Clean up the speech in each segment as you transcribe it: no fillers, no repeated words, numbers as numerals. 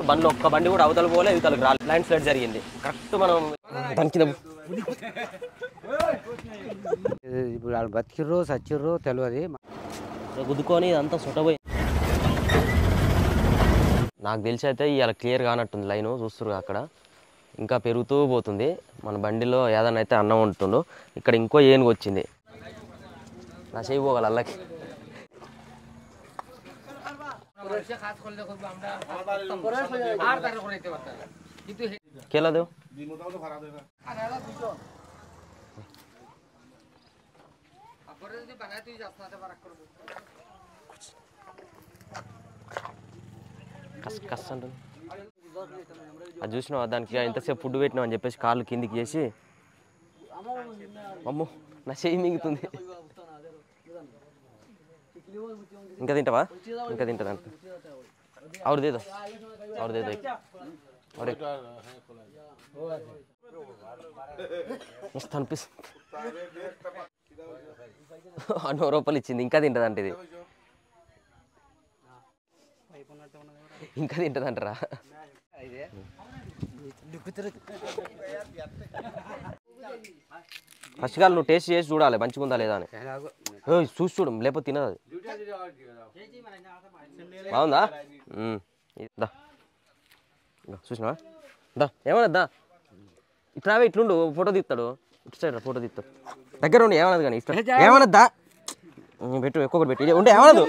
బండ్లు ఒక్క బండి కూడా అవతల పోలే ఇవతలకు రాలి ల్యాండ్ స్లైడ్ జరిగింది కరెక్ట్ మనం దాని కింద ఇప్పుడు వాళ్ళు బతికిర్రు చచ్చిర్రు తెలియదు గుద్దుకొని ఇదంతా సుట్టపోయి నాకు తెలిసి అయితే ఇవాళ క్లియర్ కానట్టుంది లైను చూస్తున్నారు అక్కడ ఇంకా పెరుగుతూ పోతుంది మన బండిలో ఏదైనా అయితే అన్నం ఉంటుందో ఇక్కడ ఇంకో ఏనుగు వచ్చింది నా చేయి పోగల అల్లకి కేలదు కష్టం ఉంటుంది అది చూసినావా దానికి ఎంతసేపు ఫుడ్ పెట్టినావు అని చెప్పేసి కాళ్ళు కిందికి చేసి అమ్మో నా చేయి మింగుతుంది ఇంకా తింటావా ఇంకా తింటా అంట और दे दो और एक మస్తు అనిపిస్తుంది 100 రూపాయలు ఇచ్చింది ఇంకా తింటదంట ఇది ఇంకా తింటదంటరా ఫస్ట్ కాల్ నువ్వు టేస్ట్ చేసి చూడాలి మంచిగా ఉందా లేదా అని చూసి చూడు లేకపోతే తినదు అది బాగుందా దా చూసినావా దా ఏమన్నదా ఇట్లా ఇట్లుండు ఫోటో తీస్తాడు ఇటు సైడ్ ఫోటో తీస్తాడు దగ్గర ఉండి ఏమన్నది కానీ ఇష్టం ఏమన్నదా పెట్టు ఒక్కొక్కటి పెట్టు ఉండే ఏమన్నదు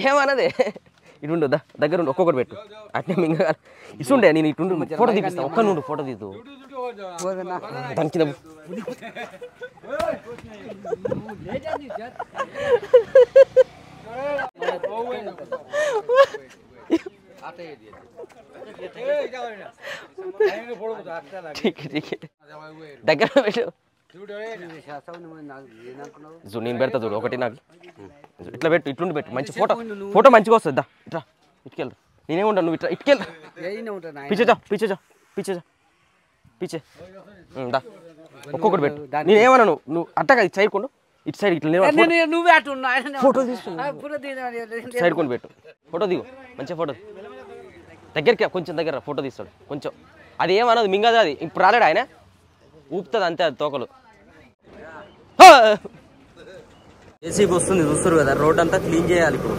ఏమన్నదే ఇటు ఉండు దా దగ్గర ఉండి ఒక్కొక్కటి పెట్టు అట్నే మింగ ఇస్తుండే నేను ఇటు ఫోటో తీపిస్తాను ఒక్క నుండి ఫోటో తీద్దు దాని కింద దగ్గర పెట్టు నేను పెడతా చూడు ఒకటి నాకు ఇట్లా పెట్టు ఇట్లుండి పెట్టు మంచి ఫోటో మంచిగా వస్తుంది దా ఇట్లా ఇటుకెళ్తా నేనేముంటా నువ్వు ఇట్లా ఇటుకెళ్తా పిచ్చే దా ఒక్కొక్కటి పెట్టు నేనేమన్నా నువ్వు అట్టగా సైడ్ కొండు ఇటు సైడ్ ఇట్లా ఫోటో తీసుకున్నా సైడ్ కొని పెట్టు ఫోటో దిగు మంచిగా ఫోటో దగ్గరికి కొంచెం దగ్గర ఫోటో తీస్తాడు కొంచెం అది ఏమన్నది మింగదు అది ఇప్పుడు రాలేడు ఆయన ఊపుతుంది అంతే అది తోకలు జేసీబీ వస్తుంది చూస్తారు కదా రోడ్ అంతా క్లీన్ చేయాలి ఇప్పుడు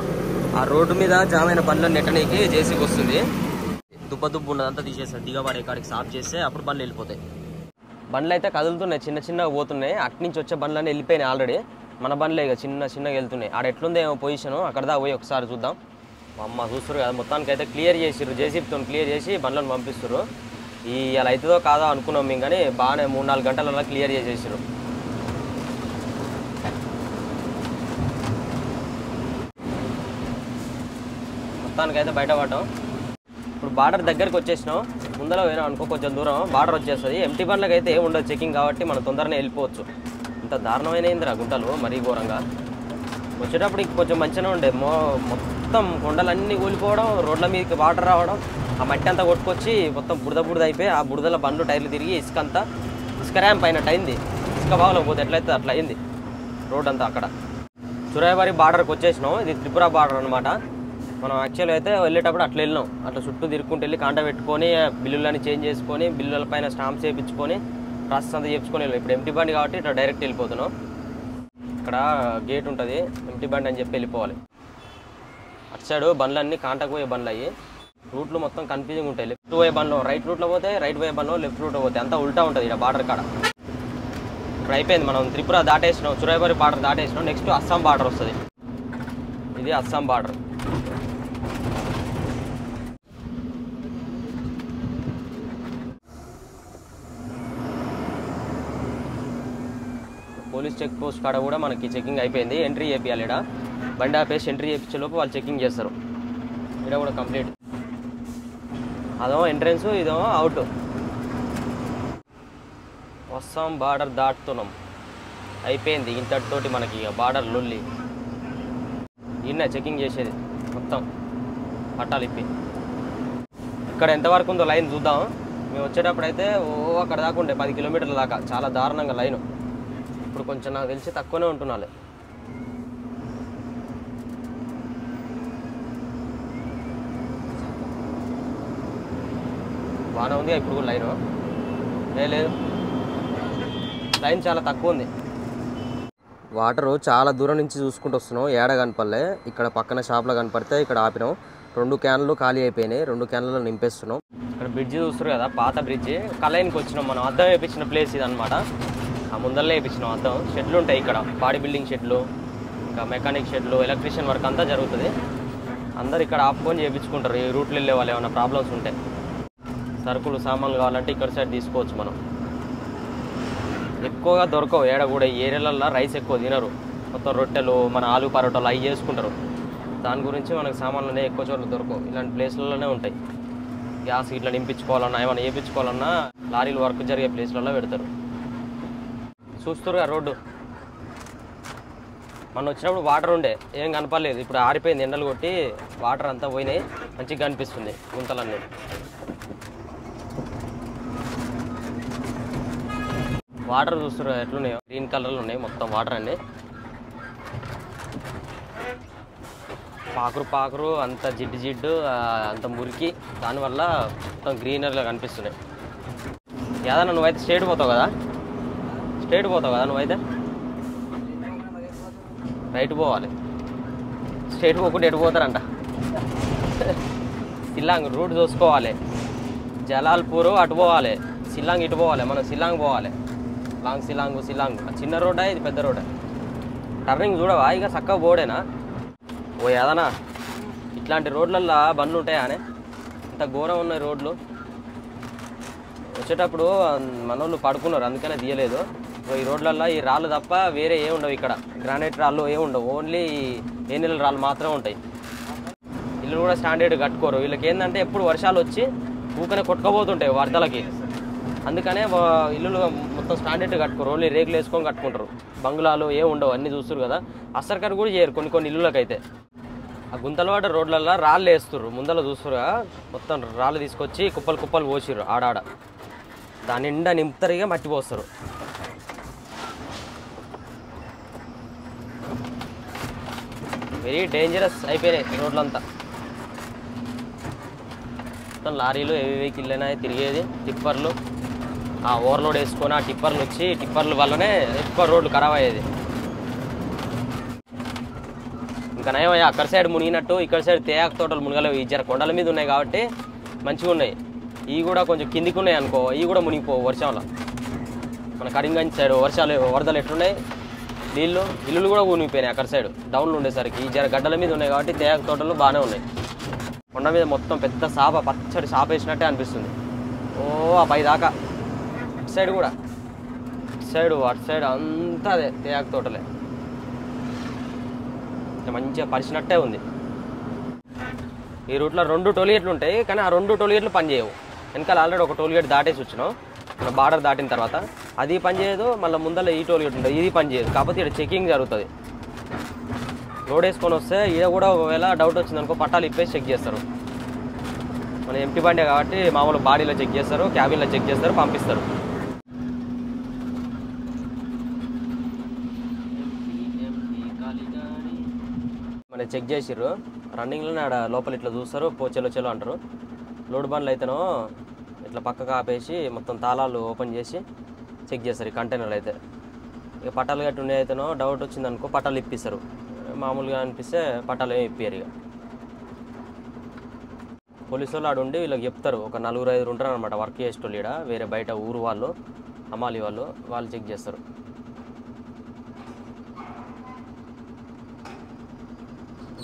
ఆ రోడ్డు మీద జామైన బండ్లను నెట్టడానికి జేసీబీ వస్తుంది దుబ్బ ఉన్నదంతా తీసేస్తాడు దిగబడే కాడికి సాఫ్ చేస్తే అప్పుడు బండ్లు వెళ్ళిపోతాయి బండ్లు అయితే కదులుతున్నాయి చిన్నగా పోతున్నాయి అటు నుంచి వచ్చే బండ్లన్నీ వెళ్ళిపోయినాయి ఆల్రెడీ మన బండ్లే ఇక చిన్నగా వెళ్తున్నాయి ఆడ ఎట్లుందో ఏమో పొజిషన్ అక్కడ దా పోయి ఒకసారి చూద్దాం అమ్మ చూస్తారు కదా మొత్తానికి అయితే క్లియర్ చేసిర్రు జేసీబీతో క్లియర్ చేసి బండ్లను పంపిస్తారు ఇలా అవుతుందో కాదో అనుకున్నాం మేము కానీ బాగానే 3-4 గంటలలో క్లియర్ చేసేసారు మొత్తానికి అయితే బయటపడ్డాం ఇప్పుడు బార్డర్ దగ్గరికి వచ్చేసినాం ముందర పోయినాం అనుకో కొంచెం దూరం బార్డర్ వచ్చేస్తుంది ఎంటీ బండ్లకు అయితే ఏమి ఉండదు చెకింగ్ కాబట్టి మనం తొందరనే వెళ్ళిపోవచ్చు ఇంత దారుణమైనదిరా గుంటలు మరీ ఘోరంగా వచ్చేటప్పుడు కొంచెం మంచిగానే ఉండే మొత్తం కొండలన్నీ కూలిపోవడం రోడ్ల మీదకి వాటర్ రావడం ఆ మట్టి అంతా కొట్టుకొచ్చి మొత్తం బురద అయిపోయి ఆ బురదల బండ్లు టైర్లు తిరిగి ఇసుక ర్యాంప్ అయినట్టు అయింది ఇసుక బావులో పోతే ఎట్లయితే అట్లా అయింది రోడ్ అంతా అక్కడ సురాయవారి బార్డర్కి వచ్చేసినాం ఇది త్రిపుర బార్డర్ అనమాట మనం యాక్చువల్గా అయితే వెళ్ళేటప్పుడు అట్లా వెళ్ళినాం అట్లా చుట్టూ తిరుక్కుంటూ వెళ్ళి కాంట పెట్టుకొని బిల్లులని చేంజ్ చేసుకొని బిల్లుల పైన స్టాంప్స్ చేయించుకొని ప్రాసెస్ అంతా చేయించుకొని వెళ్ళాం ఇప్పుడు ఎంటీ బండి కాబట్టి ఇట్లా డైరెక్ట్ వెళ్ళిపోతున్నాం ఇక్కడ గేట్ ఉంటుంది ఎంటీ బండి అని చెప్పి వెళ్ళిపోవాలి అటు సైడ్ బండ్లన్నీ కాంటకు పోయే బండ్లు అయ్యి రూట్లు మొత్తం కన్ఫ్యూజింగ్ ఉంటాయి లెఫ్ట్ పోయే బండ్లు రైట్ రూట్లో పోతే రైట్ పోయే బండ్లు లెఫ్ట్ రూట్లో పోతే అంతా ఉల్టా ఉంటుంది ఇక్కడ బార్డర్ కాడ ఇక్కడ అయిపోయింది మనం త్రిపుర దాటేసినాం సురాయవారి బార్డర్ దాటేసినాం నెక్స్ట్ అస్సాం బార్డర్ వస్తుంది ఇది Assam border police check post కాడ కూడా మనకి చెకింగ్ అయిపోయింది ఎంట్రీ చేయాలి ఇక్కడ బండి ఆపేసి ఎంట్రీ చేయించేలోపు వాళ్ళు చెకింగ్ చేస్తారు ఇక్కడ కూడా కంప్లీట్ అదో ఎంట్రెన్స్ ఇదేమో అవుట్ అస్సాం బార్డర్ దాటుతున్నాం అయిపోయింది ఇంతటితోటి మనకి ఇక బార్డర్ లొల్లి ఈయన చెకింగ్ చేసేది మొత్తం పట్టాలు ఇప్పి ఇక్కడ ఎంతవరకు ఉందో లైన్ చూద్దాం మేము వచ్చేటప్పుడు అయితే అక్కడ దాకా ఉండే 10 కిలోమీటర్ల దాకా చాలా దారుణంగా లైను ఇప్పుడు కొంచెం నాకు తెలిసి తక్కువనే ఉంటున్నాలే బాగానే ఉంది ఇప్పుడు కూడా లైను లేదు, లైన్ చాలా తక్కువ ఉంది. వాటరు చాలా దూరం నుంచి చూసుకుంటూ వస్తున్నాం, ఏడ కనపడలే. ఇక్కడ పక్కన షాప్లో కనపడితే ఇక్కడ ఆపినాం. 2 క్యాన్లు ఖాళీ అయిపోయినాయి, 2 క్యాన్లలో నింపేస్తున్నాం. ఇక్కడ బ్రిడ్జి చూస్తారు కదా, పాత బ్రిడ్జి. కలైన్కి వచ్చినాం మనం, అద్దం వేయించిన ప్లేస్ ఇది అనమాట. ఆ ముందరలో వేయించినాం అద్దం. షెడ్లు ఉంటాయి ఇక్కడ, బాడీ బిల్డింగ్ షెడ్లు, ఇంకా మెకానిక్ షెడ్లు, ఎలక్ట్రీషియన్ వర్క్ అంతా జరుగుతుంది. అందరు ఇక్కడ ఆపుకొని చేయించుకుంటారు. ఈ రూట్లో వెళ్ళే వాళ్ళు ఏమైనా ప్రాబ్లమ్స్ ఉంటే, సరుకులు సామాన్లు కావాలంటే ఇక్కడ సైడ్ తీసుకోవచ్చు మనం. ఎక్కువగా దొరకవు ఏడ కూడా. ఈ ఏరియాలలో రైస్ ఎక్కువ తినరు, మొత్తం రొట్టెలు మన ఆలు పరోటాలు అవి చేసుకుంటారు. దాని గురించి మనకు సామాన్లు ఎక్కువ చోట్ల దొరకవు, ఇలాంటి ప్లేస్లలోనే ఉంటాయి. గ్యాస్ ఇట్లా నింపించుకోవాలన్నా ఏమైనా వేయించుకోవాలన్నా లారీలు వర్క్ జరిగే ప్లేస్లలో పెడతారు. చూస్తురుగా రోడ్డు. మనం వచ్చినప్పుడు వాటర్ ఉండే, ఏం కనపడలేదు. ఇప్పుడు ఆరిపోయింది, ఎండలు కొట్టి వాటర్ అంతా పోయినాయి, మంచిగా కనిపిస్తుంది గుంతలన్నీ. వాటర్ చూస్తారు ఎట్లున్నాయో, గ్రీన్ కలర్లో ఉన్నాయి మొత్తం వాటర్ అన్నీ. పాకురు అంత జిడ్డు అంత మురికి, దానివల్ల మొత్తం గ్రీనరీగా కనిపిస్తున్నాయి. ఏదన్నా నువ్వైతే స్ట్రైట్ పోతావు కదా నువ్వైతే రైట్ పోవాలి. స్ట్రైట్ పోకుండా ఎటు పోతారంట. సిల్లాంగ్ రూట్ చూసుకోవాలి. జలాల్పూర్ అటు పోవాలి, సిల్లాంగ్ ఇటు పోవాలి. మనం సిల్లాంగ్ పోవాలి. సిల్లాంగ్ చిన్న రోడ్డా ఇది పెద్ద రోడ్డా? టర్నింగ్ చూడవా ఇక చక్కగా పోడేనా? ఓ ఏదన్నా ఇట్లాంటి రోడ్లల్లో బండ్లు ఉంటాయా అనే? ఇంత ఘోరం ఉన్నాయి రోడ్లు. వచ్చేటప్పుడు మనోళ్ళు పడుకున్నారు, అందుకనే తీయలేదు. ఈ రోడ్లల్లో ఈ రాళ్ళు తప్ప వేరే ఏ ఉండవు ఇక్కడ. గ్రానైట్ రాళ్ళు ఏ ఉండవు, ఓన్లీ ఏ నెలల రాళ్ళు మాత్రమే ఉంటాయి. ఇల్లు కూడా స్టాండర్డ్ కట్టుకోరు. వీళ్ళకి ఏంటంటే ఎప్పుడు వర్షాలు వచ్చి ఊకనే కొట్టుకోబోతుంటాయి వరదలకి, అందుకనే ఇల్లులు మొత్తం స్టాండర్డ్ కట్టుకోరు, ఓన్లీ రేకులు వేసుకొని కట్టుకుంటారు. బంగ్లాలు ఏ ఉండవు, అన్నీ చూస్తారు కదా. అసర్కర్ కూడా చేయరు కొన్ని ఇల్లులకైతే. ఆ గుంతలవాడ రోడ్లల్లో రాళ్ళు వేస్తుర్రు, ముందర చూస్తురుగా మొత్తం రాళ్ళు తీసుకొచ్చి కుప్పలు పోసిర్రు ఆడాడ. దాని నిండా నింపుతారుగా మట్టి పోస్తారు. వెరీ డేంజరస్ అయిపోయినాయి రోడ్లంతా. మొత్తం లారీలు హెవీ వెహికల్ అయినా తిరిగేది, టిప్పర్లు ఆ ఓవర్లోడ్ వేసుకొని ఆ టిప్పర్లు వచ్చి టిప్పర్ల వల్లనే ఎక్కువ రోడ్లు ఖరాబ్ అయ్యేది. ఇంకా నయమయ్యా అక్కడ సైడ్ మునిగినట్టు ఇక్కడ సైడ్ తేయాకు తోటలు మునగలేవు. ఈ జర కొండల మీద ఉన్నాయి కాబట్టి మంచిగా ఉన్నాయి. ఇవి కూడా కొంచెం కిందికి ఉన్నాయి అనుకో, ఇవి కూడా మునిగిపోవు వర్షంలో. మన కరీంగంజ్ సైడ్ వరదలు ఎట్లున్నాయి, ఇల్లులు కూడా మునిగిపోయినాయి అక్కడ సైడ్ డౌన్లు ఉండేసరికి. ఈ జర గడ్డల మీద ఉన్నాయి కాబట్టి తేయాకు తోటలు బాగానే ఉన్నాయి. కొండ మీద మొత్తం పెద్ద పచ్చడి సాప వేసినట్టే అనిపిస్తుంది. ఓ ఆ పై దాకా ఇటు సైడ్ కూడా, అటు సైడ్ అంతా అదే తేయాకు తోటలే. మంచిగా పరిచినట్టే ఉంది. ఈ రూట్లో 2 టోల్గేట్లు ఉంటాయి, కానీ ఆ 2 టోల్గేట్లు పనిచేయవు. వెనకాల ఆల్రెడీ ఒక టోల్గేట్ దాటేసి వచ్చినాం, మన బార్డర్ దాటిన తర్వాత. అది పనిచేయదు, మళ్ళీ ముందర ఈ టోల్గేట్ ఉంటుంది, ఇది పనిచేయదు. కాకపోతే ఇక్కడ చెకింగ్ జరుగుతుంది. లోడ్ వేసుకొని వస్తే ఇది కూడా ఒకవేళ డౌట్ వచ్చిందనుకో పట్టాలు ఇప్పేసి చెక్ చేస్తారు. మన ఎంటీ బండే కాబట్టి మామూలు బాడీలో చెక్ చేస్తారు, క్యాబిన్లో చెక్ చేస్తారు, పంపిస్తారు. మన చెక్ చేసిర్రు రన్నింగ్లోనే ఆడ లోపల ఇట్లా చూస్తారు, చెలో అంటారు. లోడ్ బండ్లు అయితేనో ఇట్లా పక్కకు ఆపేసి మొత్తం తాళాలు ఓపెన్ చేసి చెక్ చేస్తారు. ఈ కంటైనర్లు అయితే ఇక పట్టాలు గట్టి ఉండే అయితేనో డౌట్ వచ్చిందనుకో పట్టాలు ఇప్పిస్తారు. మామూలుగా అనిపిస్తే పట్టాలు ఏమి ఇప్పారు. ఇక పోలీసు వాళ్ళు ఆడు ఉండి వీళ్ళకి చెప్తారు. ఒక 4-5 ఉంటారు అనమాట వర్క్ చేసేటోళ్ళు. ఇక్కడ వేరే బయట ఊరు వాళ్ళు, అమ్మాలి వాళ్ళు చెక్ చేస్తారు.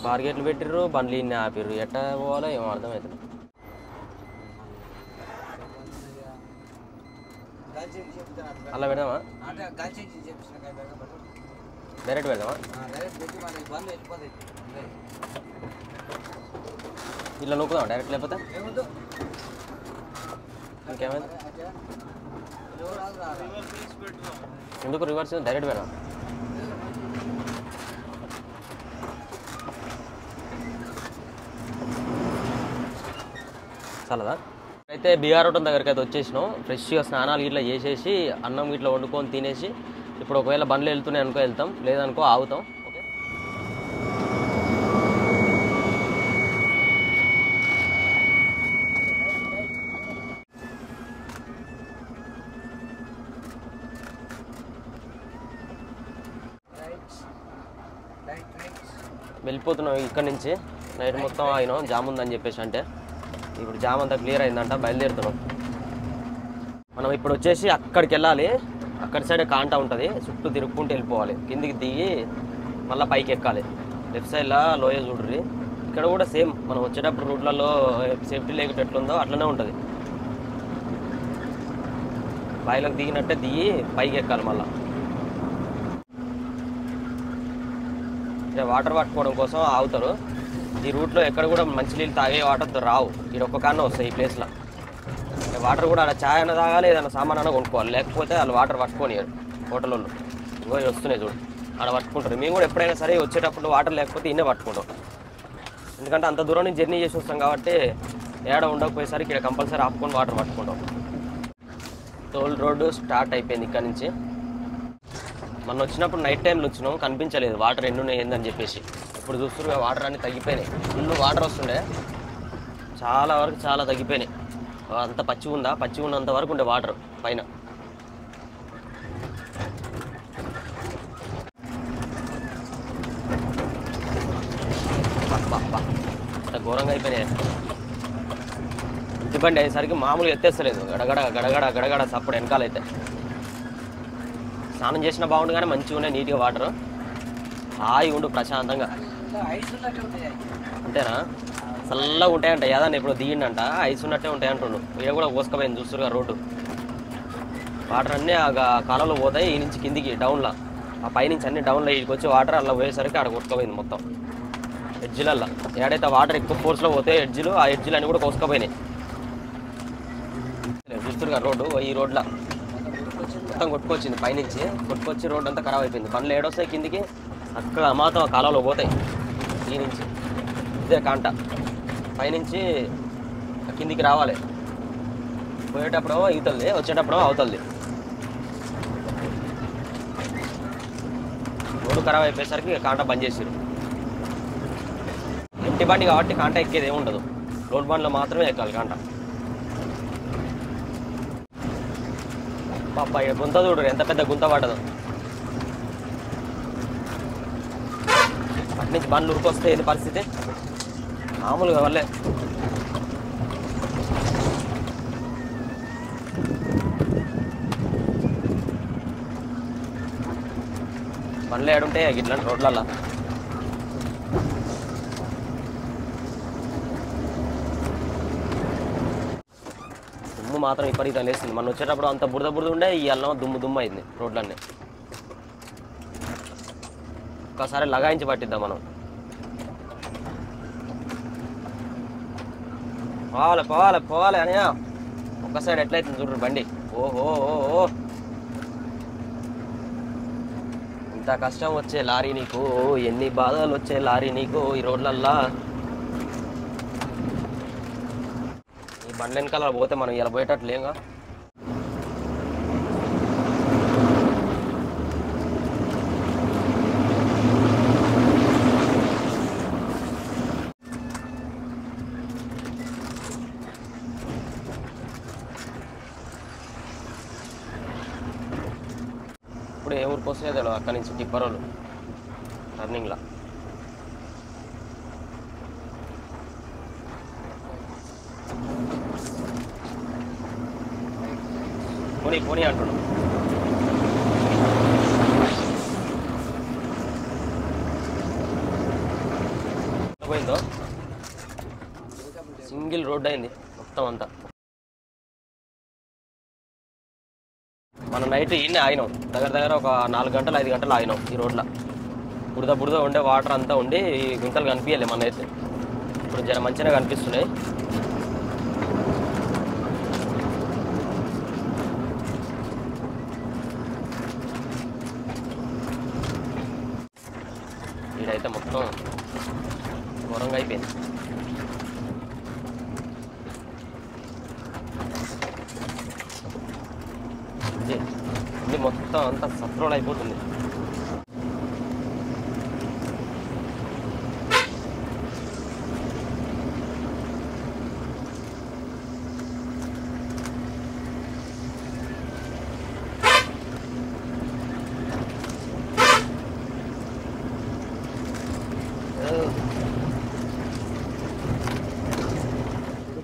బార్గేట్లు పెట్టిర్రు, బండ్లు ఇన్ని ఆపిర్రు. ఎట్లా పోవాలో ఏమో అర్థమవుతుంది. అలా పెడదామా, డైరెక్ట్ పెడదామా? ఇట్లా నొక్కుదాం డైరెక్ట్, లేకపోతే ఇంకేమైంది ఎందుకు రివర్స్ డైరెక్ట్ పెడదాం. చాలదా? అయితే బీఆర్ రోడ్ దగ్గరికి అయితే వచ్చేసినాం. ఫ్రెష్గా స్నానాలు ఇట్లా చేసేసి అన్నం ఇట్లా వండుకొని తినేసి ఇప్పుడు ఒకవేళ బండ్లు వెళ్తున్నాయి అనుకో వెళ్తాం, లేదనుకో ఆగుతాం. ఓకే, వెళ్ళిపోతున్నాం ఇక్కడ నుంచి. నైట్ మొత్తం ఆగినాం జామ్ ఉందని చెప్పేసి. అంటే ఇప్పుడు జామ్ అంతా క్లియర్ అయిందంట, బయలుదేరుతున్నాం. మనం ఇప్పుడు వచ్చేసి అక్కడికి వెళ్ళాలి. అక్కడి సైడే కాంటా ఉంటుంది, చుట్టూ తిరుక్కుంటూ వెళ్ళిపోవాలి. కిందికి దిగి మళ్ళీ పైకి ఎక్కాలి. లెఫ్ట్ సైడ్లో లోయ చూడ్రి. ఇక్కడ కూడా సేమ్ మనం వచ్చేటప్పుడు రూట్లలో సేఫ్టీ లేకపోతే ఎట్లుందో అట్లనే ఉంటుంది. బాయిలోకి దిగినట్టే దిగి పైకి ఎక్కాలి. మళ్ళీ వాటర్ పట్టుకోవడం కోసం ఆగుతారు. ఈ రూట్లో ఎక్కడ కూడా మంచినీళ్ళు తాగే వాటర్ రావు. ఇక్కడ ఒక్క కారణం వస్తాయి ఈ ప్లేస్లో. వాటర్ కూడా అలా ఛాయ్ అన్న తాగాలి, ఏదైనా సామాన్ అన్న కొనుక్కోవాలి. లేకపోతే వాళ్ళు వాటర్ పట్టుకొని హోటల్ వాళ్ళు ఇంకో వస్తున్నాయి చూడు, అక్కడ పట్టుకుంటారు. మేము కూడా ఎప్పుడైనా సరే వచ్చేటప్పుడు వాటర్ లేకపోతే ఇన్నే పట్టుకుంటాం. ఎందుకంటే అంత దూరం నుంచి జర్నీ చేసి వస్తాం కాబట్టి ఏడ ఉండకపోయేసరికి ఇక్కడ కంపల్సరీ ఆపుకొని వాటర్ పట్టుకుంటాం. టోల్ రోడ్డు స్టార్ట్ అయిపోయింది ఇక్కడ నుంచి. మనం వచ్చినప్పుడు నైట్ టైంలో వచ్చినాం, కనిపించలేదు వాటర్ ఎన్ని ఉన్నాయి ఏందని చెప్పేసి. ఇప్పుడు చూస్తున్నా వాటర్ అన్నీ తగ్గిపోయినాయి. ఫుల్ వాటర్ వస్తుండే, చాలా వరకు చాలా తగ్గిపోయినాయి. అంత పచ్చి ఉందా, పచ్చి ఉన్నంత వరకు ఉండే వాటర్ పైన. అంత ఘోరంగా అయిపోయినాయి. ఇబ్బంది అయ్యేసరికి మామూలుగా ఎత్తేస్తలేదు, గడగడ గడగడ గడగడ సప్పుడు వెనకాలైతే. స్నానం చేసిన బాగుండు కానీ మంచిగా ఉన్నాయి, నీట్గా వాటర్. హాయి ఉండు ప్రశాంతంగా. అంతేనా? చల్లగా ఉంటాయంట. ఏదన్నా ఇప్పుడు దిగిండంట, ఐస్ ఉన్నట్టే ఉంటాయి అంటుండు. ఇక కూడా కోసుకపోయింది చూస్తురుగా రోడ్డు. వాటర్ అన్నీ ఆ కాలంలో పోతాయి ఈ నుంచి కిందికి డౌన్లో. ఆ పైనుంచి అన్ని డౌన్లో ఇక్కడికి వచ్చి వాటర్ అలా పోయేసరికి ఆడ కొట్టుకుపోయింది మొత్తం ఎడ్జిలల్లో. ఏడైతే వాటర్ ఎక్కువ ఫోర్స్లో పోతే ఎడ్జిలు, ఆ ఎడ్జిలు అన్నీ కూడా కోసుకుపోయినాయి. చూస్తురుగా రోడ్డు, ఈ రోడ్లో మొత్తం కొట్టుకొచ్చింది. పైనుంచి కొట్టుకొచ్చి రోడ్డు అంతా ఖరాబ్ అయిపోయింది. బండ్లు ఏడొస్తాయి కిందికి, అక్కడ మాత్రం కాలంలో పోతాయి. ఈ నుంచి ఇదే కాంట పైనుంచి కిందికి రావాలి. పోయేటప్పుడు ఇవుతుంది, వచ్చేటప్పుడు అవుతుంది. రోడ్డు ఖరాబ్ అయిపోయేసరికి కాంట బంద్ చేసారు. ఇంటి బండి కాబట్టి కాంట ఎక్కేది ఏమి ఉండదు, రోడ్ బండ్లో మాత్రమే ఎక్కాలి కాంట. పాప ఇక్కడ గుంత చూడరు, ఎంత పెద్ద గుంత పడ్డదు. అటు నుంచి బండ్లు ఉరికొస్తే ఏంది పరిస్థితి, మామూలుగా వల్లే. బండ్లు ఏడుంటాయి ఇట్లాంటి రోడ్లల్లో. దుమ్ము మాత్రం విపరీతంగా వేస్తుంది. మనం వచ్చేటప్పుడు అంత బురద బురద ఉండే, ఈ అల్లం దుమ్ము దుమ్ము అయింది రోడ్లన్నీ. ఒక్కసారి లగాయించి పట్టిద్దాం మనం. పోవాలి పోవాలి పోవాలి అని ఒక్క సైడ్ ఎట్లయితుంది చూడరు బండి. ఓహో ఓహో, ఇంత కష్టం వచ్చే లారీ నీకు, ఎన్ని బాధలు వచ్చే లారీ నీకు ఈ రోడ్లల్లా. ఈ బండ్ల వెనకాల పోతే మనం ఇలా పోయేటట్లేగా. ఇప్పుడు ఏ ఊరికి వస్తే తెలియదు, అక్కడి నుంచి టిప్పరోలు టర్నింగ్లో. పోనీ పోనీ అంటున్నాడు. పోయిందో సింగిల్ రోడ్ అయింది మొత్తం అంతా. మనం నైట్ ఈయనే ఆగినాం, దగ్గర దగ్గర ఒక 4 గంటలు 5 గంటలు ఆగినాం ఈ రోడ్లో. బురద బురద ఉండే వాటర్ అంతా ఉండి ఈ గుంతలు కనిపించాలి మనైతే. ఇప్పుడు జర మంచిగా కనిపిస్తున్నాయి. ఈడైతే మొత్తం ఘోరంగా అయిపోయింది. ఇది మొత్తం అంతా సత్రోలు అయిపోతుంది.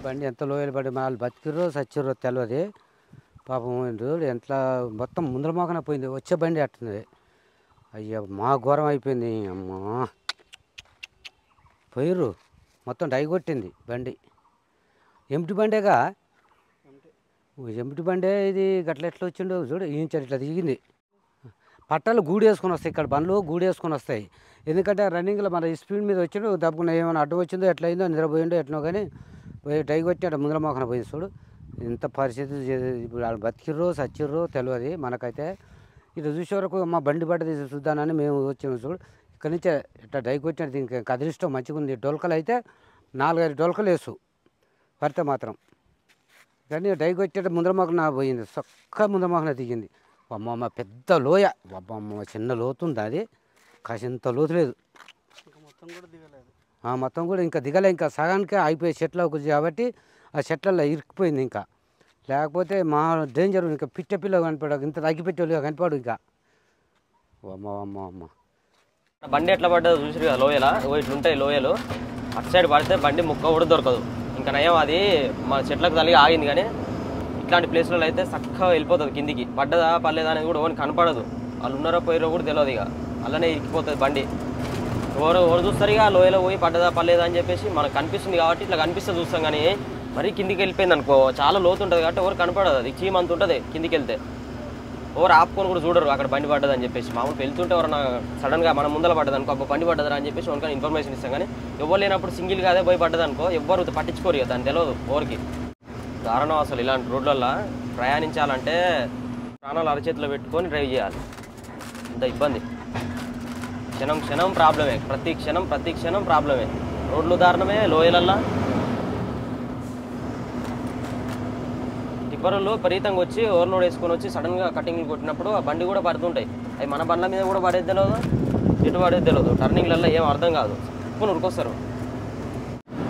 బండి ఎంత లోయలు పడి వాళ్ళు బతికిర్రో సచ్చిర్రో తెలియదు. పాపం ఎంత మొత్తం ముందర మోకన పోయింది. వచ్చే బండి అట్టింది. అయ్యా మా ఘోరం అయిపోయింది. అమ్మా పోయిర్రు మొత్తం డై కొట్టింది బండి. ఎంటి బండేగా, ఎంటి బండే ఇది. గట్ల ఎట్లా వచ్చిండో చూడు. ఈంచారు ఇట్లా దిగింది. పట్టాలు గూడేసుకొని వస్తాయి. ఇక్కడ బండ్లు గూడేసుకొని వస్తాయి. ఎందుకంటే రన్నింగ్లో మన స్పీడ్ మీద వచ్చిండు. దప్పుకున్న ఏమైనా అడ్డం వచ్చిందో ఎట్లా అయిందో నిద్రపోయిండో ఎట్నో కానీ పోయి డై కొట్టి అట్లా ముందర మోకన పోయింది చూడు. ఇంత పరిస్థితి. ఇప్పుడు వాళ్ళు బతికిర్రో సచ్చిర్రో తెలియదు మనకైతే. ఇటు చూసే వరకు మా బండి పడ్డది చూద్దానని మేము వచ్చినాం చూడు. ఇక్కడి నుంచే ఇట్లా డై కొట్టినట్టు ఇంకా కదిలిష్టం మంచిగా ఉంది. డొలకలు అయితే 4-5 డొలకలు వేసు పడితే మాత్రం. కానీ డై కొట్టేట ముందర మోకన పోయింది. చక్క ముందర మోకన దిగింది. అమ్మమ్మ పెద్ద లోయ. అమ్మమ్మ చిన్న లోతుంది అది. కాసింత లోతు లేదు. మొత్తం కూడా ఇంకా దిగలే. ఇంకా సగానికే అయిపోయి చెట్లు కాబట్టి ఆ చెట్లలో ఇరికిపోయింది. ఇంకా లేకపోతే మా డేంజర్. ఇంకా పిట్ట పిల్ల కనిపడాడు. ఇంత తగ్గిపెట్టేవాళ్ళు కనిపాడు. ఇంకా అమ్మ అమ్మ అమ్మ బండి ఎట్లా పడ్డదో చూసి కదా లోయలా. ఇట్లుంటాయి లోయలు. అటు సైడ్ పడితే బండి ముక్క కూడా దొరకదు. ఇంకా నయం అది మా చెట్లకు తల్లి ఆగింది. కానీ ఇట్లాంటి ప్లేస్లలో అయితే చక్కగా వెళ్ళిపోతుంది కిందికి. పడ్డదా పర్లేదా అనేది కూడా ఓన్ కనపడదు. వాళ్ళు ఉన్నారో పోయారో కూడా తెలియదు. ఇక అలానే ఇరికిపోతుంది బండి. ఎవరు చూస్తారు ఇక లోయలో పోయి పడ్డదా పర్లేదా అని చెప్పేసి మనకు కనిపిస్తుంది కాబట్టి ఇట్లా కనిపిస్తే చూస్తాం. కానీ మరీ కిందికి వెళ్ళిపోయింది అనుకో, చాలా లోతు ఉంటుంది కాబట్టి ఎవరు కనపడదు. అది చీమ అంత ఉంటుంది కిందికి వెళ్తే. ఎవరు ఆపుకొని కూడా చూడరు అక్కడ బండి పడ్డది అని చెప్పేసి. మామూలు వెళ్తుంటే ఎవరన్నా సడన్గా మన ముందర పడ్డది అనుకో, అబ్బా బండి పడ్డదా అని చెప్పేసి ఒకరికైనా ఇన్ఫర్మేషన్ ఇస్తాం. కానీ ఎవరు లేనప్పుడు సింగిల్గా అదే పోయి పడ్డది అనుకో ఎవ్వరు పట్టించుకోరు. ఇక దాన్ని తెలియదు ఎవరికి. దారుణం అసలు. ఇలాంటి రోడ్లల్లో ప్రయాణించాలంటే ప్రాణాలు అరచేతిలో పెట్టుకొని డ్రైవ్ చేయాలి. అంత ఇబ్బంది. క్షణం క్షణం ప్రాబ్లమే. ప్రతి క్షణం ప్రాబ్లమే. రోడ్లు దారుణమే. లోయలల్లా టిప్పర్లు విపరీతంగా వచ్చి ఓవర్లోడ్ వేసుకొని వచ్చి సడన్గా కటింగ్లు కొట్టినప్పుడు ఆ బండి కూడా పడుతుంటాయి. అవి మన బండ్ల మీద కూడా పడేది తెలియదు, ఎటు పడేది తెలియదు. టర్నింగ్లలో ఏం అర్థం కాదు. ఉప్పును ఉరికొస్తారు.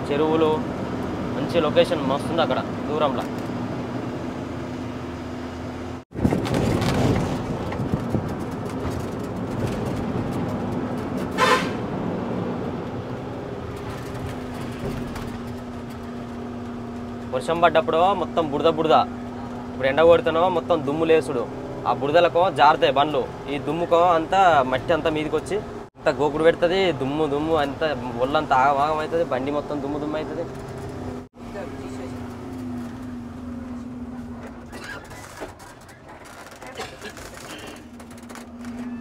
చెరువులు మంచి లొకేషన్ మస్తుంది అక్కడ దూరంలో. వర్షం పడ్డప్పుడు మొత్తం బురద. ఇప్పుడు ఎండ కొడుతున్నావో మొత్తం దుమ్ము లేసుడు. ఆ బురదలకో జారుతాయి బండ్లు. ఈ దుమ్ముకో అంతా మట్టి అంతా మీదకి వచ్చి అంతా గోకుడు పెడుతుంది. దుమ్ము అంతా ఒళ్ళంతా ఆగం అవుతుంది. బండి మొత్తం దుమ్ము అవుతుంది.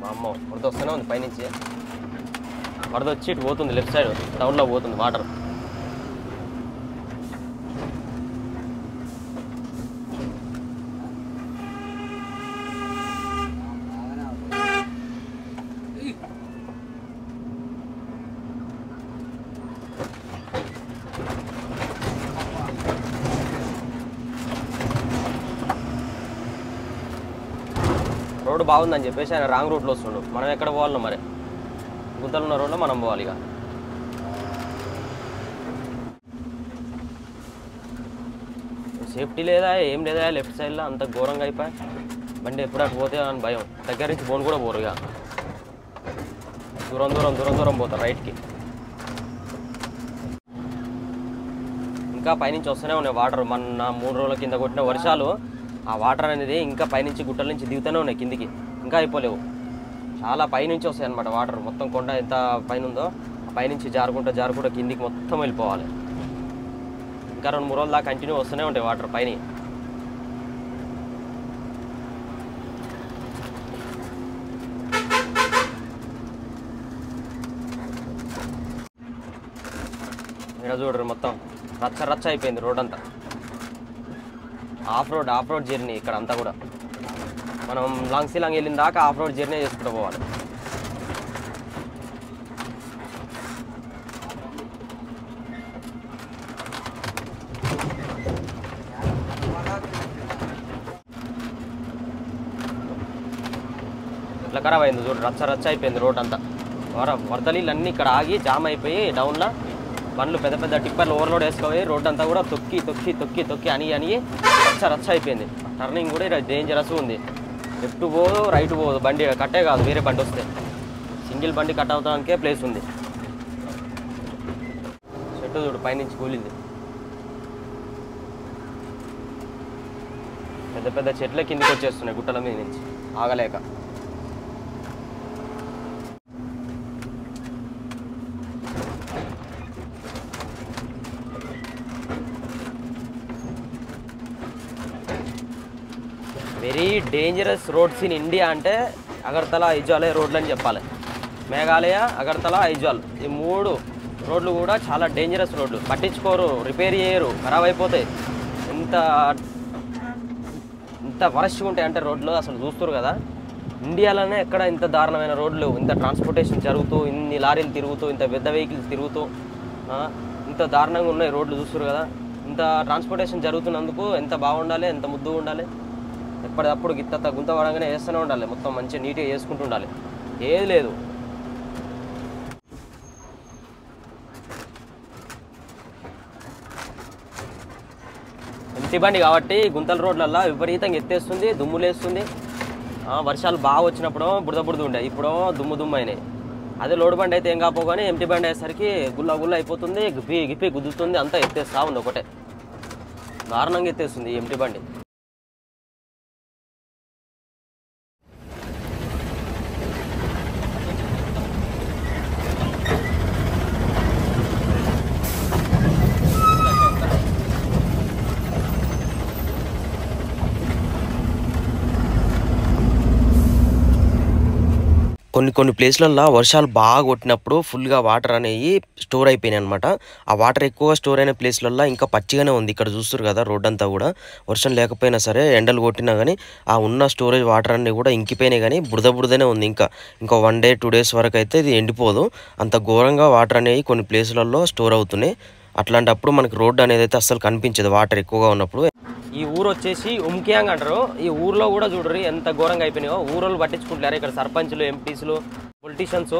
మా అమ్మ వరద వస్తూనే ఉంది పైనుంచి. వరద వచ్చి ఇటు పోతుంది. లెఫ్ట్ సైడ్ టౌన్లో పోతుంది వాటర్. రోడ్డు బాగుందని చెప్పేసి ఆయన రాంగ్ రూట్లో వస్తుండు. మనం ఎక్కడ పోవాలన్నా మరి గుంతలు ఉన్న రోడ్లో మనం పోవాలి. ఇక సేఫ్టీ లేదా ఏం లేదా. లెఫ్ట్ సైడ్లో అంత ఘోరంగా అయిపోయి బండి ఎప్పుడు అటు పోతే అని భయం. దగ్గర నుంచి ఫోన్ కూడా పోరు. ఇక దూరం పోతారు రైట్కి. ఇంకా పైనుంచి వస్తూనే ఉన్నాయి వాటర్. మన 3 రోజుల కింద కొట్టిన వర్షాలు ఆ వాటర్ అనేది ఇంకా పైనుంచి గుట్టల నుంచి దిగుతూనే ఉన్నాయి కిందికి. ఇంకా అయిపోలేవు. చాలా పైనుంచి వస్తాయి అన్నమాట వాటర్. మొత్తం కొండ ఎంత పైన ఉందో పైనుంచి జారుకుంటా కిందికి మొత్తం వెళ్ళిపోవాలి. ఇంకా 2-3 రోజుల దాకా కంటిన్యూ వస్తూనే ఉంటాయి వాటర్ పైన. ఇక్కడ చూడరు మొత్తం రచ్చ అయిపోయింది రోడ్ అంతా. ఆఫ్ రోడ్ జర్నీ ఇక్కడ అంతా కూడా. మనం లాంగ్ వెళ్ళిన దాకా ఆఫ్ రోడ్ జర్నీ చేసుకుంటూ పోవాలి. ఇట్లా ఖరాబ్ అయింది చూడు. రచ్చ అయిపోయింది రోడ్ అంతా. వరద నీళ్ళు అన్నీ ఇక్కడ ఆగి జామ్ అయిపోయి డౌన్లో బండ్లు పెద్ద టిప్పర్లు ఓవర్లోడ్ వేసుకోవాలి. రోడ్ అంతా కూడా తొక్కి అని రచ్చ అయిపోయింది. టర్నింగ్ కూడా డేంజరస్ ఉంది. లెఫ్ట్ పోదు రైట్ పోదు. బండి కట్టే కాదు, వేరే బండి వస్తే సింగిల్ బండి కట్ అవడానికే ప్లేస్ ఉంది. చెట్టు చూడు పైనుంచి కూలింది. పెద్ద పెద్ద చెట్ల కిందికి వచ్చేస్తున్నాయి గుట్టల మీద నుంచి ఆగలేక. Very dangerous roads in India అంటే అగర్తలా ఐజాల్ రోడ్లు అని చెప్పాలి. మేఘాలయ, అగర్తలా, ఐజాల్ ఈ 3 రోడ్లు కూడా చాలా డేంజరస్ రోడ్లు. పట్టించుకోరు, రిపేర్ చేయరు, ఖరాబ్ అయిపోతాయి. ఎంత వరస్ట్గా ఉంటాయి అంటే రోడ్లు అసలు చూస్తారు కదా. ఇండియాలోనే ఎక్కడ ఇంత దారుణమైన రోడ్లు, ఇంత ట్రాన్స్పోర్టేషన్ జరుగుతూ, ఇన్ని లారీలు తిరుగుతూ, ఇంత పెద్ద వెహికల్స్ తిరుగుతూ ఇంత దారుణంగా ఉన్నాయి రోడ్లు చూస్తారు కదా. ఇంత ట్రాన్స్పోర్టేషన్ జరుగుతున్నందుకు ఎంత బాగుండాలి, ఎంత ముద్దుగా ఉండాలి. ఎప్పటికప్పుడు గుంత పడంగానే వేస్తూనే ఉండాలి, మొత్తం మంచిగా నీట్గా వేసుకుంటూ ఉండాలి. ఏది లేదు. ఎంటీ బండి కాబట్టి గుంతల రోడ్లల్లో విపరీతంగా ఎత్తేస్తుంది, దుమ్ములేస్తుంది. వర్షాలు బాగా వచ్చినప్పుడు బురద ఉండే, ఇప్పుడు దుమ్ము అయినాయి. అదే లోడ్ బండి అయితే ఏం కాపో కానీ ఎంటీ బండి అయ్యేసరికి గుల్ల అయిపోతుంది, గిప్పి గుద్దుతుంది, అంతా ఎత్తేస్తూ ఉంది. ఒకటే దారుణంగా ఎత్తేస్తుంది ఎంటీ బండి. కొన్ని ప్లేస్లల్లో వర్షాలు బాగా కొట్టినప్పుడు ఫుల్గా వాటర్ అనేవి స్టోర్ అయిపోయినాయి అనమాట. ఆ వాటర్ ఎక్కువ స్టోర్ అయిన ప్లేస్లల్లో ఇంకా పచ్చిగానే ఉంది. ఇక్కడ చూస్తారు కదా రోడ్ అంతా కూడా వర్షం లేకపోయినా సరే ఎండలు కొట్టినా కానీ ఆ ఉన్న స్టోరేజ్ వాటర్ అన్నీ కూడా ఇంకిపోయినాయి, కానీ బురదనే ఉంది. ఇంకా 1 day 2 days వరకు అయితే ఇది ఎండిపోదు. అంత ఘోరంగా వాటర్ అనేవి కొన్ని ప్లేస్లలో స్టోర్ అవుతున్నాయి. అట్లాంటప్పుడు మనకి రోడ్డు అనేది అయితే అస్సలు కనిపించదు వాటర్ ఎక్కువగా ఉన్నప్పుడు. ఈ ఊరు వచ్చేసి ఉమ్కియాంగ్ అంటారు. ఈ ఊర్లో కూడా చూడరు ఎంత ఘోరంగా అయిపోయినాయో. ఊరోళ్ళు పట్టించుకుంటారు. ఇక్కడ సర్పంచ్లు, ఎంపీస్లు, పొలిటీషియన్స్,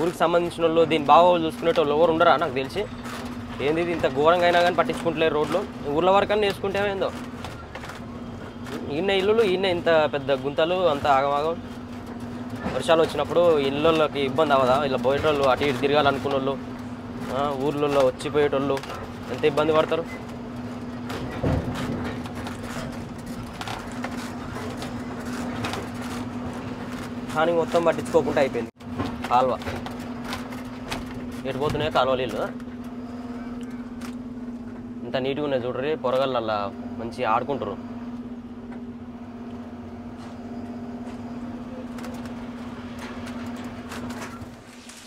ఊరికి సంబంధించిన వాళ్ళు, దీని బాగోలు చూసుకునేటోళ్ళు ఎవరు ఉండరా నాకు తెలిసి. ఏంది ఇంత ఘోరంగా అయినా కానీ పట్టించుకుంటలేరు రోడ్లు. ఊర్ల వరకన్నా వేసుకుంటే ఏందో. ఈయన ఇల్లులు, ఈయన ఇంత పెద్ద గుంతలు, అంత ఆగమాగం. వర్షాలు వచ్చినప్పుడు ఇళ్ళకి ఇబ్బంది అవ్వదా? ఇలా పోయేటోళ్ళు, అటు ఇటు తిరగాలనుకున్న వాళ్ళు, ఊర్లలో వచ్చిపోయేటోళ్ళు ఎంత ఇబ్బంది పడతారు. కానీ మొత్తం పట్టించుకోకుండా అయిపోయింది. కాలువ ఎడిపోతున్నాయి కాలువ నీళ్ళు. ఇంత నీట్గా ఉన్నాయి చూడరు. పొరగళ్ళల్లా మంచిగా ఆడుకుంటారు.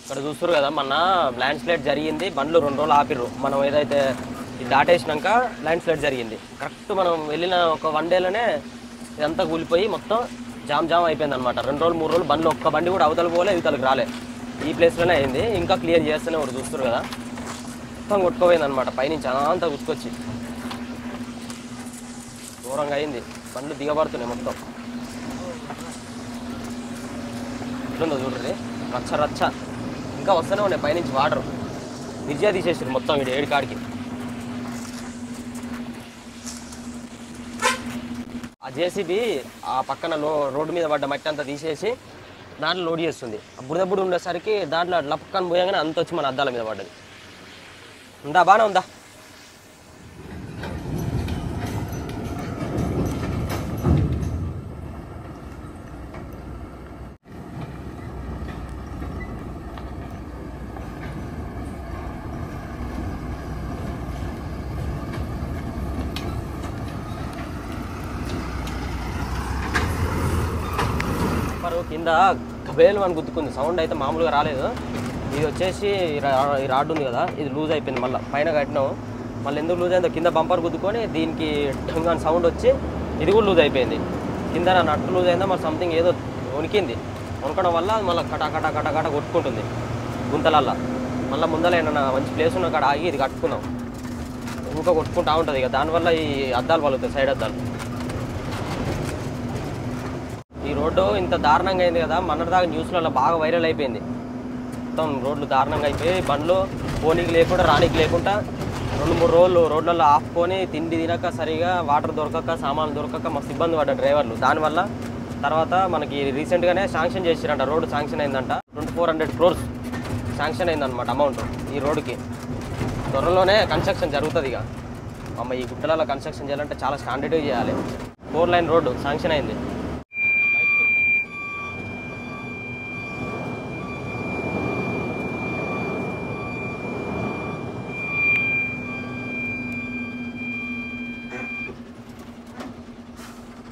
ఇక్కడ చూస్తారు కదా, మొన్న ల్యాండ్ స్లైడ్ జరిగింది. బండ్లు 2 రోజులు ఆపిర్రు. మనం ఏదైతే ఇది దాటేసినాక ల్యాండ్ స్లైడ్ జరిగింది. కరెక్ట్ మనం వెళ్ళిన ఒక 1 dayలోనే ఇదంతా కూలిపోయి మొత్తం జామ్ అయిపోయింది అనమాట. 2 రోజులు 3 రోజులు బండ్లు ఒక్క బండి కూడా అవతల పోలే, ఇవతలకు రాలే. ఈ ప్లేస్లోనే అయింది. ఇంకా క్లియర్ చేస్తూనే ఒకటి చూస్తారు కదా, మొత్తం కొట్టుకోపోయింది అనమాట. పైనుంచి అంతా గుచ్చుకొచ్చి దూరంగా అయింది. బండ్లు దిగబడుతున్నాయి మొత్తం. ఎట్లుందో చూడండి, రచ్చ ఇంకా వస్తూనే ఉన్నాయి పైనుంచి వాటర్. విజయ తీసేసారు మొత్తం వీడు 7 కాడికి. ఆ జేసీబీ ఆ పక్కన రోడ్డు మీద పడ్డ మట్టి అంతా తీసేసి దాంట్లో లోడ్ చేస్తుంది. బురదబుడు ఉండేసరికి దాంట్లో లపక్కని పోయాగానే అంత వచ్చి మన అద్దాల మీద పడ్డది. ఉందా, బాగానే ఉందా? కింద గబేలు అని గుద్దుకుంది. సౌండ్ అయితే మామూలుగా రాలేదు. ఇది వచ్చేసి ఈ రాడ్ ఉంది కదా, ఇది లూజ్ అయిపోయింది. మళ్ళీ పైన కట్టినాం, మళ్ళీ ఎందుకు లూజ్ అయిందో కింద బంపర్ గుద్దుకొని దీనికి టంగ్ సౌండ్ వచ్చి ఇది కూడా లూజ్ అయిపోయింది. కింద నట్టు లూజ్ అయిందో మరి సంథింగ్ ఏదో వణికింది. వణకడం వల్ల మళ్ళీ కట కొట్టుకుంటుంది గుంతలల్లా. మళ్ళీ ముందర ఏమన్నా మంచి ప్లేస్ ఉన్న కాడ ఆగి ఇది కట్టుకున్నాం. ఇంకా కొట్టుకుంటూ ఉంటుంది. ఇక దానివల్ల ఈ అద్దాలు పలుకుతాయి, సైడ్ అద్దాలు. ఈ రోడ్డు ఇంత దారుణంగా అయింది కదా, మొన్నటిదాకా న్యూస్లలో బాగా వైరల్ అయిపోయింది. మొత్తం రోడ్లు దారుణంగా అయిపోయి బండ్లు పోనీకి లేకుండా రానికి లేకుండా 2-3 రోజులు రోడ్లలో ఆపుకొని తిండి తినక, సరిగా వాటర్ దొరకక, సామాన్లు దొరకక మస్తు ఇబ్బంది పడ్డారు డ్రైవర్లు. దానివల్ల తర్వాత మనకి రీసెంట్గానే శాంక్షన్ చేసిరంట. రోడ్డు శాంక్షన్ అయిందంట. 2400 crores శాంక్షన్ అయిందనమాట అమౌంట్ ఈ రోడ్డుకి. త్వరలోనే కన్స్ట్రక్షన్ జరుగుతుంది. ఇక ఈ గుట్టలలో కన్స్ట్రక్షన్ చేయాలంటే చాలా స్టాండర్డ్గా చేయాలి. 4 లైన్ రోడ్డు శాంక్షన్ అయింది.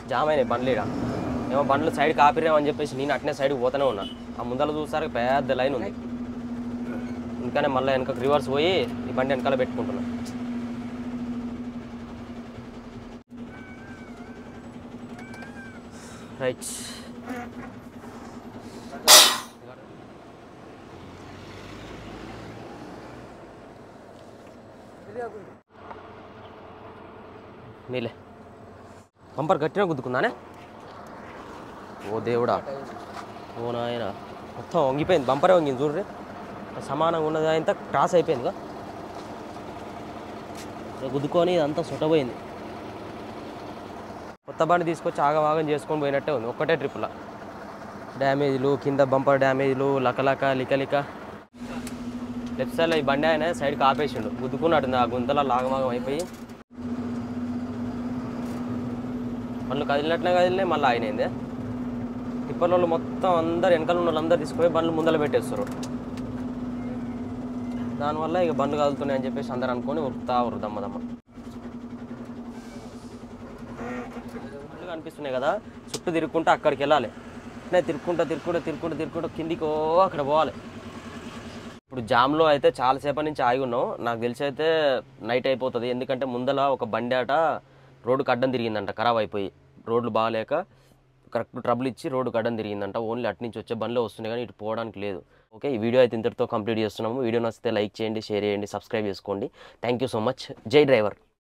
జామ్ అయినాయి బండ్లు ఇక. ఏమో బండ్లు సైడ్కి ఆపిరేమని చెప్పేసి నేను అట్నే సైడ్కి పోతూనే ఉన్నా. ఆ ముందర చూసారు పెద్ద లైన్ ఉంది. ఇంకానే మళ్ళీ వెనక రివర్స్ పోయి ఈ బండి వెనకాల పెట్టుకుంటున్నా. రైట్ నీలే బంపర్ గట్టిగా గుద్దుకుందానే. ఓ దేవుడా, ఓ నాయన, మొత్తం వంగిపోయింది. బంపరే వంగింది చూడ్రి. సమానంగా ఉన్నది అంతా క్రాస్ అయిపోయిందిగా, గుద్దుకొని ఇదంతా సుట్టపోయింది. కొత్త బండి తీసుకొచ్చి ఆగం చేసుకొని పోయినట్టే ఉంది ఒక్కటే ట్రిప్లో. డ్యామేజ్లు, కింద బంపర్ డ్యామేజ్లు, లకలక లికలిక. లెఫ్ట్ సైడ్లో ఈ బండి ఆయన సైడ్కి ఆపేసిండు, గుద్దుకున్నట్టుంది. ఆ గుంతలో లాగమాగం అయిపోయి బండ్లు కదిలినట్లే కదిలినాయి, మళ్ళీ ఆయనైందే. టిప్పర్ వాళ్ళు మొత్తం అందరు వెనకాల ఉన్న వాళ్ళందరూ తీసుకుపోయి బండ్లు ముందర పెట్టేస్తారు. దానివల్ల ఇక బండ్లు కదులుతున్నాయి అని చెప్పేసి అందరు అనుకొని ఉరుకుతారు దమ్మదమ్మ. బండ్లు కనిపిస్తున్నాయి కదా, చుట్టూ తిరుక్కుంటూ అక్కడికి వెళ్ళాలి. తిరుక్కుంటూ కిందికో అక్కడ పోవాలి. ఇప్పుడు జామ్లో అయితే చాలాసేపటి నుంచి ఆగి ఉన్నాం. నాకు తెలిసి అయితే నైట్ అయిపోతుంది. ఎందుకంటే ముందల ఒక బండి ఆట రోడ్డుకి అడ్డం తిరిగిందంట, ఖరాబ్ అయిపోయి. రోడ్లు బాగాలేక కరెక్ట్ ట్రబుల్ ఇచ్చి రోడ్డుకి అడ్డం తిరిగిందంట. ఓన్లీ అటు నుంచి వచ్చే బండ్లే వస్తున్నాయి కానీ ఇటు పోవడానికి లేదు. ఓకే, ఈ వీడియో అయితే ఇంతటితో కంప్లీట్ చేస్తున్నాము. వీడియో నచ్చితే లైక్ చేయండి, షేర్ చేయండి, సబ్స్క్రైబ్ చేసుకోండి. Thank you so much. జై డ్రైవర్.